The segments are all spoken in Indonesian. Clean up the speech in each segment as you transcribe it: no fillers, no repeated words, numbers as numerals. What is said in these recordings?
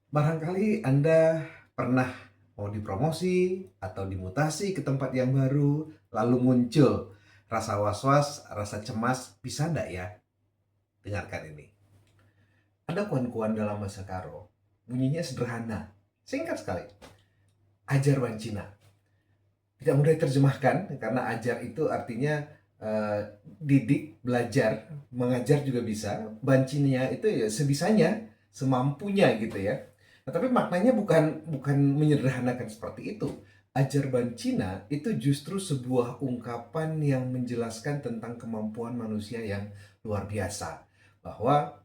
Barangkali Anda pernah mau dipromosi atau dimutasi ke tempat yang baru, lalu muncul rasa was-was, rasa cemas, bisa nggak ya? Dengarkan ini. Ada kuan-kuan dalam bahasa Karo, bunyinya sederhana, singkat sekali. Ajar Cina. Tidak mudah diterjemahkan, karena ajar itu artinya didik, belajar, mengajar juga bisa. Bancinya itu ya sebisanya, semampunya gitu ya. Nah, tapi maknanya bukan bukan menyederhanakan seperti itu. Ajar Cina itu justru sebuah ungkapan yang menjelaskan tentang kemampuan manusia yang luar biasa. Bahwa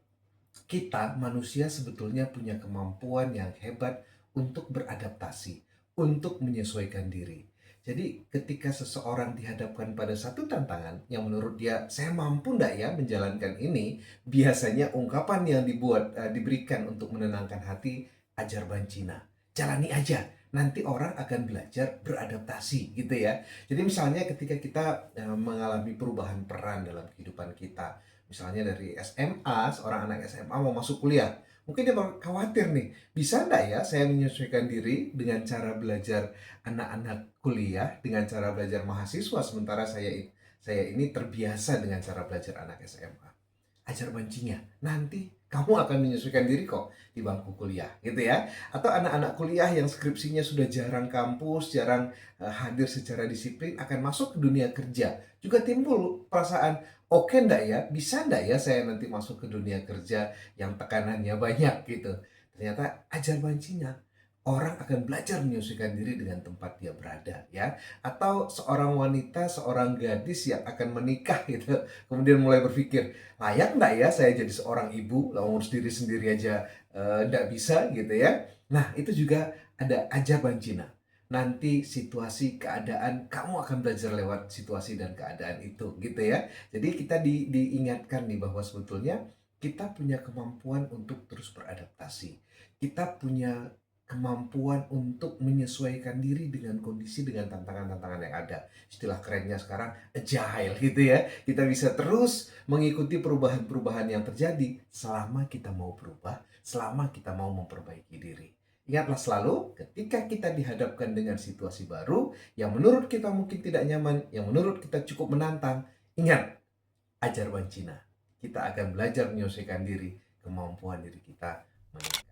kita manusia sebetulnya punya kemampuan yang hebat untuk beradaptasi, untuk menyesuaikan diri. Jadi ketika seseorang dihadapkan pada satu tantangan yang menurut dia, saya mampu nggak ya menjalankan ini, biasanya ungkapan yang diberikan untuk menenangkan hati, ajar Cina. Jalani aja, nanti orang akan belajar beradaptasi gitu ya. Jadi misalnya ketika kita mengalami perubahan peran dalam kehidupan kita, misalnya dari SMA, seorang anak SMA mau masuk kuliah, mungkin dia bakal khawatir nih, bisa nggak ya saya menyesuaikan diri dengan cara belajar anak-anak kuliah, dengan cara belajar mahasiswa, sementara saya ini terbiasa dengan cara belajar anak SMA. Ajar bancinya, nanti kamu akan menyesuaikan diri kok di bangku kuliah gitu ya. Atau anak-anak kuliah yang skripsinya sudah jarang kampus, jarang hadir secara disiplin, akan masuk ke dunia kerja, juga timbul perasaan, oke ndak ya, bisa ndak ya saya nanti masuk ke dunia kerja yang tekanannya banyak gitu. Ternyata ajar bancinya, orang akan belajar menyesuaikan diri dengan tempat dia berada ya. Atau seorang wanita, seorang gadis yang akan menikah gitu, kemudian mulai berpikir, layak nggak ya saya jadi seorang ibu, lah ngurus diri sendiri aja nggak bisa gitu ya. Nah itu juga ada ajaban Cina. Nanti situasi, keadaan, kamu akan belajar lewat situasi dan keadaan itu gitu ya. Jadi kita diingatkan nih bahwa sebetulnya kita punya kemampuan untuk terus beradaptasi. Kita punya kemampuan untuk menyesuaikan diri dengan kondisi, dengan tantangan-tantangan yang ada. Istilah kerennya sekarang agile gitu ya. Kita bisa terus mengikuti perubahan-perubahan yang terjadi selama kita mau berubah, selama kita mau memperbaiki diri. Ingatlah selalu, ketika kita dihadapkan dengan situasi baru yang menurut kita mungkin tidak nyaman, yang menurut kita cukup menantang, ingat, ajar Cina. Kita akan belajar menyelesaikan diri, kemampuan diri kita meningkat.